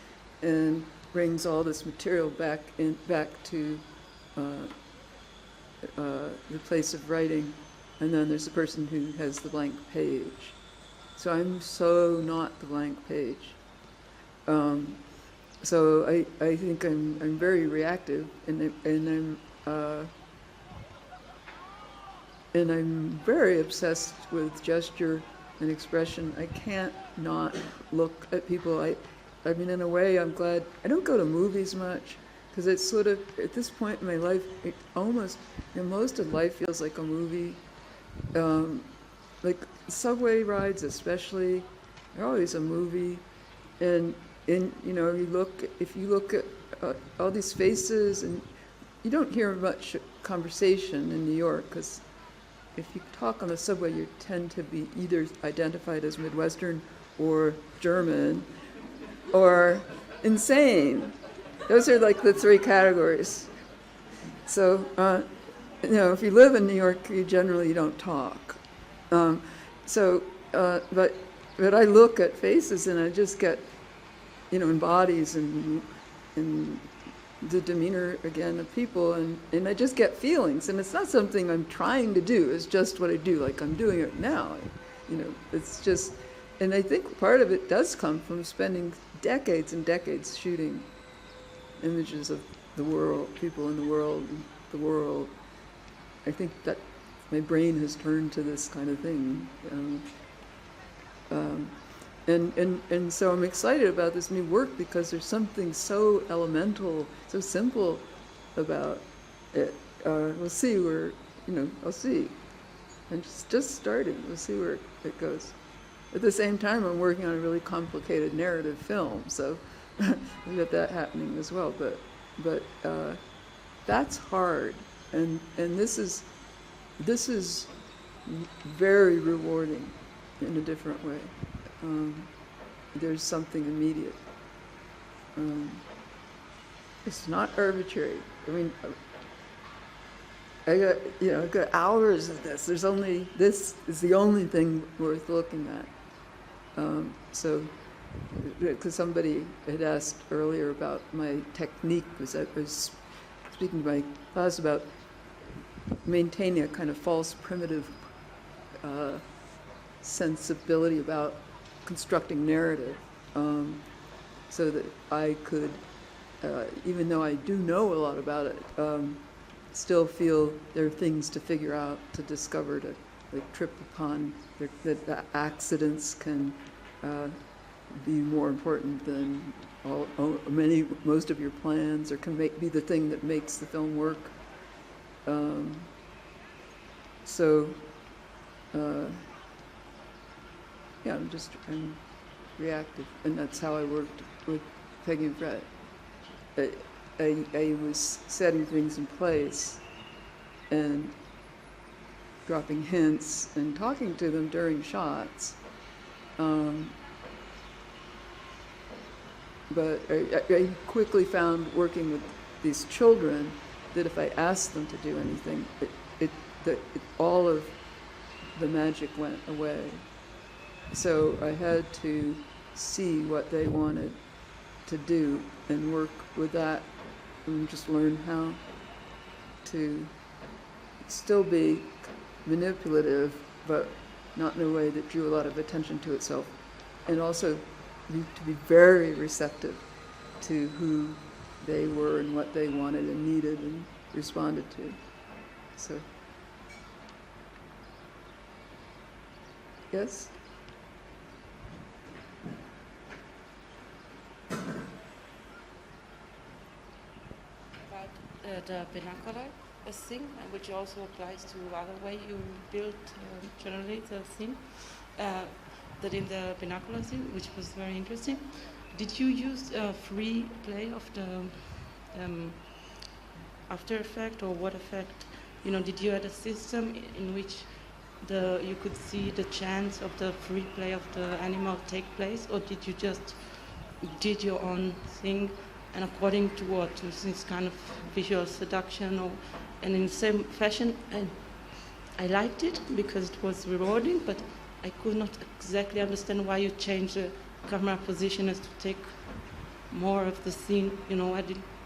and brings all this material back to the place of writing, and then there's the person who has the blank page. So I'm so not the blank page. So I think I'm very reactive, and I'm very obsessed with gesture and expression. I can't not look at people. I mean, in a way, I'm glad I don't go to movies much, because it's sort of, at this point in my life, it almost, most of life feels like a movie. Like subway rides especially, they're always a movie. And you know, if you look at all these faces, and you don't hear much conversation in New York, because if you talk on the subway, you tend to be either identified as Midwestern or German or insane. Those are like the three categories. So, you know, if you live in New York, you generally don't talk. But I look at faces and I just get, you know, in bodies and the demeanor again of people, and I just get feelings, and it's not something I'm trying to do, it's just what I do, like I'm doing it now, you know, it's just, and I think part of it does come from spending decades and decades shooting images of the world, people in the world, the world. I think that my brain has turned to this kind of thing. And so I'm excited about this new work because there's something so elemental, so simple about it. We'll see where, you know, I'll see. I'm just starting. We'll see where it goes. At the same time, I'm working on a really complicated narrative film, so we've got that happening as well. But that's hard, and this is very rewarding in a different way. There's something immediate. It's not arbitrary. I mean, I got hours of this. This is the only thing worth looking at. So, because somebody had asked earlier about my technique, because I was speaking to my class about maintaining a kind of false primitive sensibility about constructing narrative, so that I could, even though I do know a lot about it, still feel there are things to figure out, to discover, to like trip upon, that the accidents can be more important than most of your plans, or can be the thing that makes the film work. Yeah, I'm reactive, and that's how I worked with Peggy and Fred. I was setting things in place and dropping hints and talking to them during shots. But I quickly found, working with these children, that if I asked them to do anything, all of the magic went away. So I had to see what they wanted to do and work with that, and just learn how to still be manipulative, but not in a way that drew a lot of attention to itself, and also to be very receptive to who they were and what they wanted and needed and responded to. So, yes? The binocular thing, which also applies to other way you build generally the scene, that in the binocular scene, which was very interesting. Did you use a free play of the After Effect, or what effect? You know, did you add a system in which you could see the chance of the free play of the animal take place, or did you just did your own thing and according to what, to this kind of visual seduction, and in the same fashion, I liked it because it was rewarding, but I could not exactly understand why you changed the camera position as to take more of the scene. You know,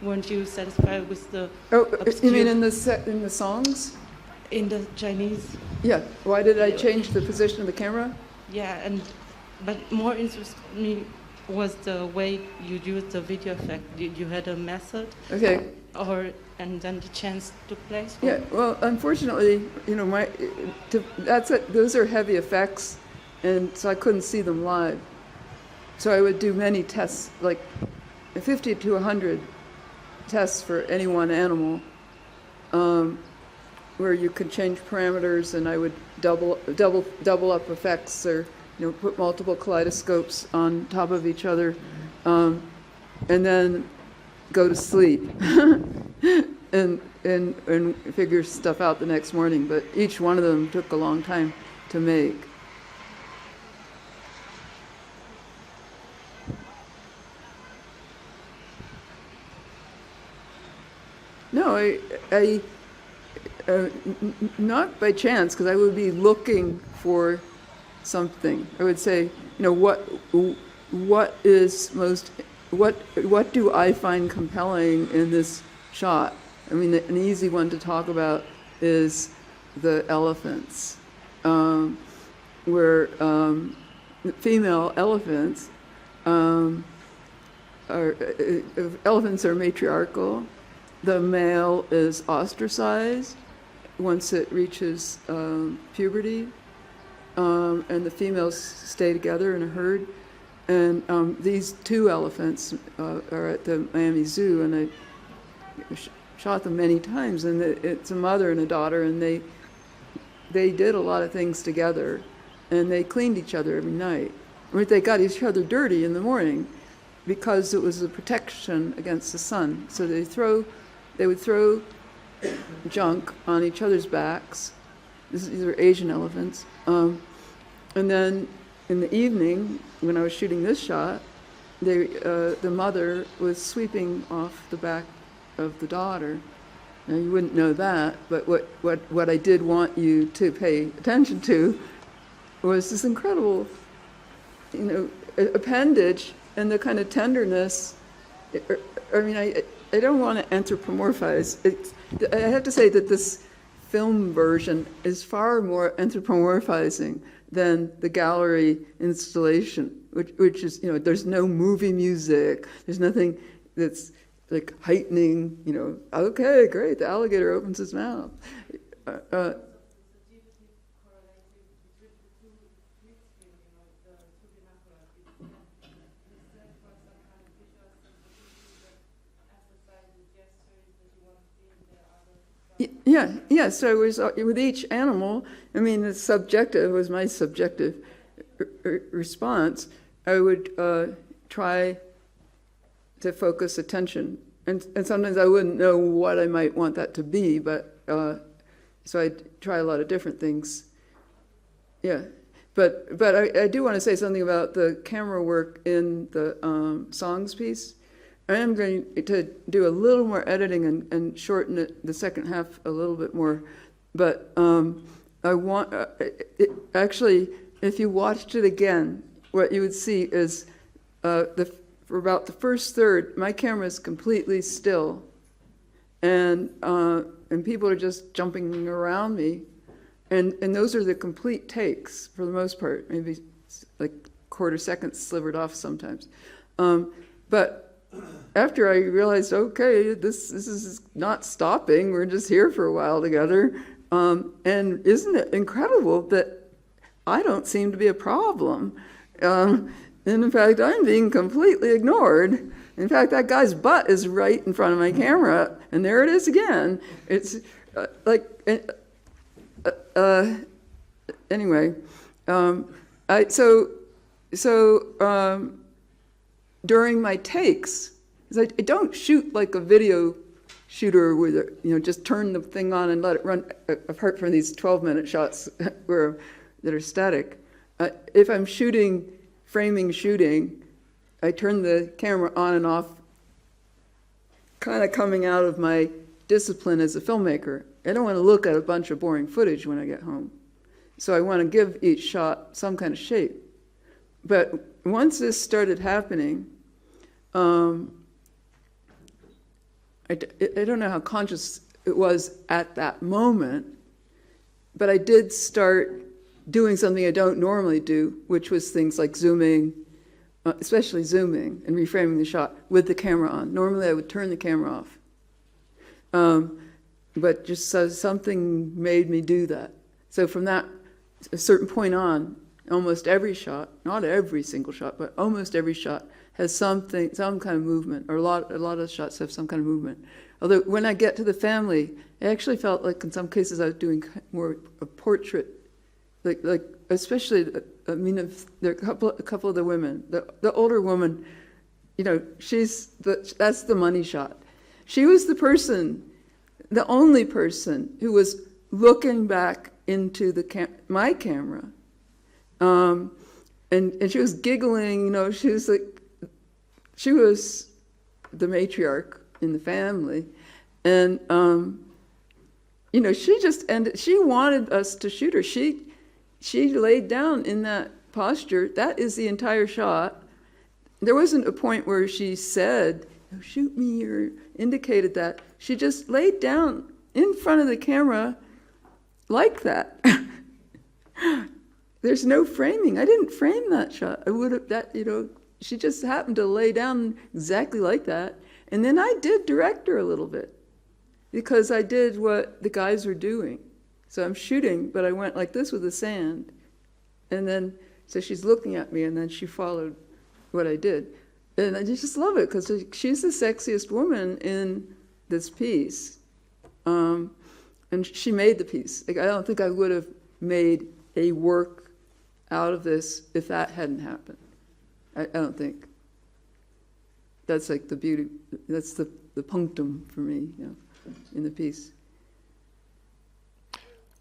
weren't you satisfied with the You mean in the songs? In the Chinese? Yeah. Why did I change the position of the camera? Yeah, but more interested me was the way you used the video effect. You had a method? Okay. And then the chance took place? Yeah, well, unfortunately, you know, those are heavy effects, and so I couldn't see them live. So I would do many tests, like 50 to 100 tests for any one animal, where you could change parameters, and I would double up effects, or put multiple kaleidoscopes on top of each other, and then go to sleep and figure stuff out the next morning. But each one of them took a long time to make. No, I not by chance, because I would be looking for something. I would say, what do I find compelling in this shot? I mean, an easy one to talk about is the elephants, where female elephants elephants are matriarchal. The male is ostracized once it reaches puberty, and the females stay together in a herd. And these two elephants are at the Miami Zoo, and I shot them many times. And it's a mother and a daughter, and they did a lot of things together, and they cleaned each other every night. I mean, they got each other dirty in the morning because it was a protection against the sun. So they would throw junk on each other's backs. These are Asian elephants. And then in the evening, when I was shooting this shot, the mother was sweeping off the back of the daughter. Now, you wouldn't know that, but what I did want you to pay attention to was this incredible, appendage and the kind of tenderness. I mean, I don't want to anthropomorphize. I have to say that this film version is far more anthropomorphizing than the gallery installation, which is, there's no movie music. There's nothing that's like heightening, okay, great, the alligator opens his mouth. Yeah. So it was with each animal. I mean, the subjective was my subjective response. I would try to focus attention, and sometimes I wouldn't know what I might want that to be, but so I'd try a lot of different things. Yeah, but I do want to say something about the camera work in the songs piece. I am going to do a little more editing and shorten it, the second half a little bit more. But I want, actually, if you watched it again, what you would see is for about the first third, my camera is completely still. And people are just jumping around me. And those are the complete takes for the most part, maybe like quarter seconds slivered off sometimes. But after I realized, okay, this is not stopping, we're just here for a while together, and isn't it incredible that I don't seem to be a problem? And in fact, I'm being completely ignored. In fact, that guy's butt is right in front of my camera, and there it is again. It's anyway, during my takes, because I don't shoot like a video shooter where just turn the thing on and let it run, apart from these 12-minute shots that are static. If I'm shooting, framing shooting, I turn the camera on and off kind of coming out of my discipline as a filmmaker. I don't want to look at a bunch of boring footage when I get home. So I want to give each shot some kind of shape. But once this started happening, I don't know how conscious it was at that moment, but I did start doing something I don't normally do, which was things like zooming, especially zooming and reframing the shot with the camera on. Normally I would turn the camera off. But just something made me do that. So from that, a certain point on, almost every shot, not every single shot, but almost every shot has some kind of movement, or a lot of shots have some kind of movement. Although when I get to the family, I actually felt like in some cases I was doing more a portrait, like especially, I mean, there are a couple of the women. The older woman, you know, that's the money shot. She was the person, the only person who was looking back into my camera, and she was giggling. You know, she was the matriarch in the family, and you know, she wanted us to shoot her. She laid down in that posture. That is the entire shot. There wasn't a point where she said, "Oh, shoot me," or indicated that. She just laid down in front of the camera like that. There's no framing. I didn't frame that shot. I would have, you know, she just happened to lay down exactly like that. And then I did direct her a little bit because I did what the guys were doing. So I'm shooting, but I went like this with the sand. And then, so she's looking at me, and then she followed what I did. And I just love it because she's the sexiest woman in this piece. And she made the piece. Like, I don't think I would have made a work out of this if that hadn't happened. I don't think. That's like the beauty, that's the punctum for me, you know, in the piece.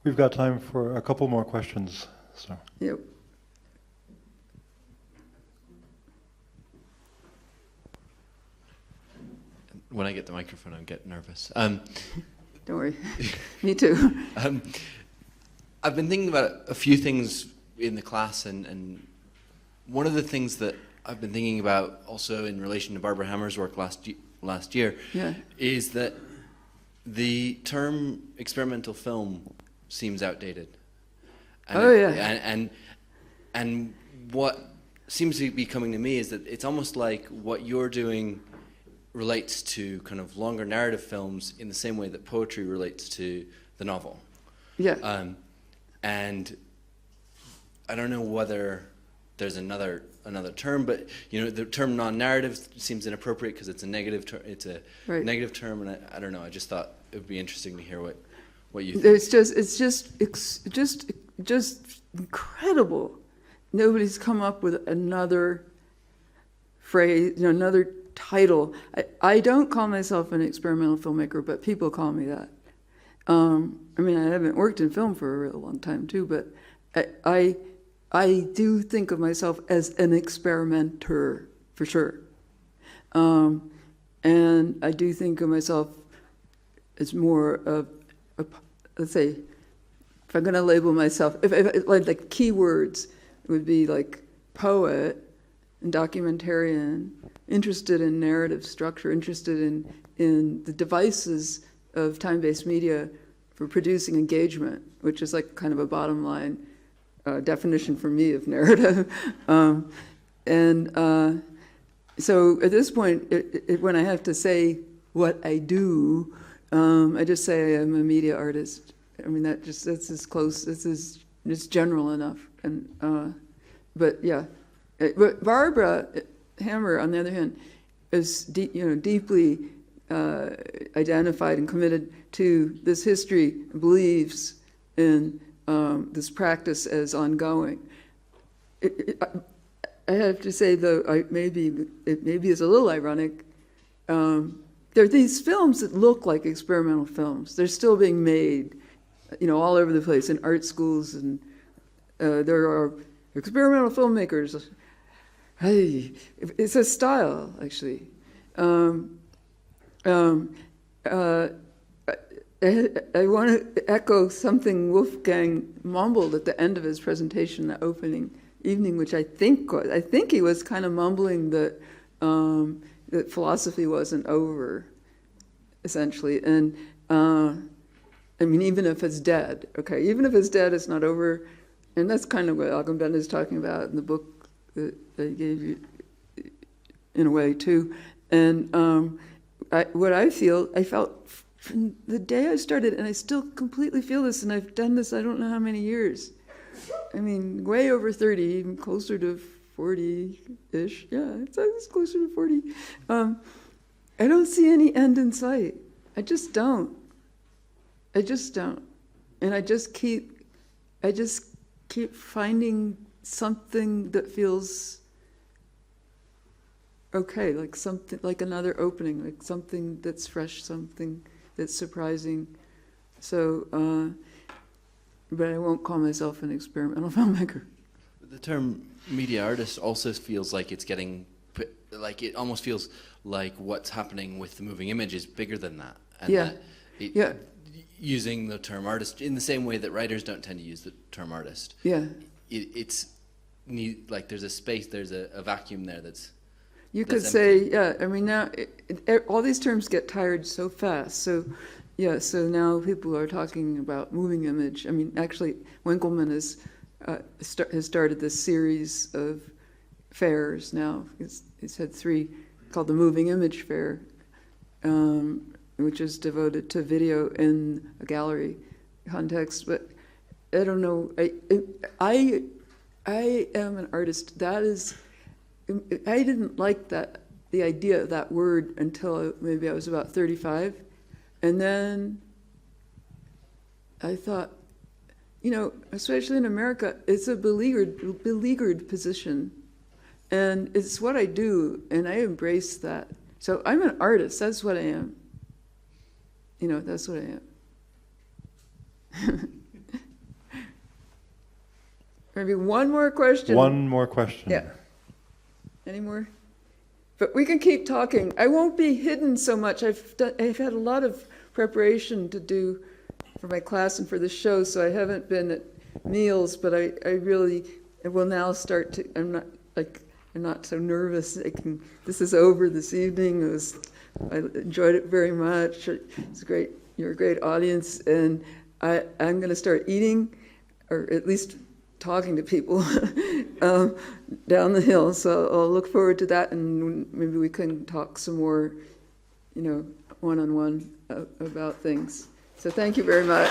We've got time for a couple more questions. So. Yep. When I get the microphone, I get nervous. Don't worry. Me too. I've been thinking about a few things in the class, and one of the things that I've been thinking about also in relation to Barbara Hammer's work last year is that the term experimental film seems outdated. And and what seems to be coming to me is that it's almost like what you're doing relates to kind of longer narrative films in the same way that poetry relates to the novel. Yeah. And I don't know whether there's another term, but you know, the term non-narrative seems inappropriate because it's a negative term. It's a negative term, and I don't know. I just thought it would be interesting to hear what you think. It's just incredible. Nobody's come up with another phrase, you know, another title. I don't call myself an experimental filmmaker, but people call me that. I mean, I haven't worked in film for a real long time too, but I do think of myself as an experimenter for sure. And I do think of myself as more of let's say, if I'm going to label myself, if like keywords would be like poet and documentarian, interested in narrative structure, interested in the devices of time-based media for producing engagement, which is like kind of a bottom line definition for me of narrative. So at this point, when I have to say what I do, I just say I'm a media artist. I mean, that's as close, it's general enough. And but yeah, but Barbara Hammer, on the other hand, is deeply identified and committed to this history, believes in this practice as ongoing. I have to say, though, maybe is a little ironic. There are these films that look like experimental films. They're still being made, you know, all over the place in art schools, and there are experimental filmmakers. Hey, it's a style, actually. I want to echo something Wolfgang mumbled at the end of his presentation, the opening evening, which I think he was kind of mumbling that that philosophy wasn't over, essentially. And I mean, even if it's dead, okay, even if it's dead, it's not over. And that's kind of what Alcomben is talking about in the book that I gave you, in a way, too. And what I felt from the day I started, and I still completely feel this, and I've done this I don't know how many years. I mean, way over 30, even closer to 40-ish. Yeah, it's closer to 40. I don't see any end in sight. I just don't. And I just keep finding something that feels okay, like something, like another opening, like something that's fresh, something that's surprising. So, but I won't call myself an experimental filmmaker. The term media artist also feels like it's getting, like it almost feels like what's happening with the moving image is bigger than that. And yeah. Using the term artist in the same way that writers don't tend to use the term artist. Yeah. It's like there's a space, there's a vacuum there that's. You could say, yeah. I mean, now all these terms get tired so fast. So, yeah. So now people are talking about moving image. I mean, actually, Winckelmann has started this series of fairs now. He's had 3 called the Moving Image Fair, which is devoted to video in a gallery context. But I don't know. I am an artist. That is. I didn't like the idea of that word until maybe I was about 35. And then I thought, especially in America, it's a beleaguered position. And it's what I do, and I embrace that. So I'm an artist, that's what I am. That's what I am. Maybe one more question. One more question. Yeah. Any more? But we can keep talking. I won't be hidden so much. I've had a lot of preparation to do for my class and for the show, so I haven't been at meals, but I really will now start to. I'm not so nervous. This is over this evening. I enjoyed it very much. It's great. You're a great audience, and I'm going to start eating, or at least talking to people down the hill. So I'll look forward to that, and maybe we can talk some more, one-on-one about things. So thank you very much.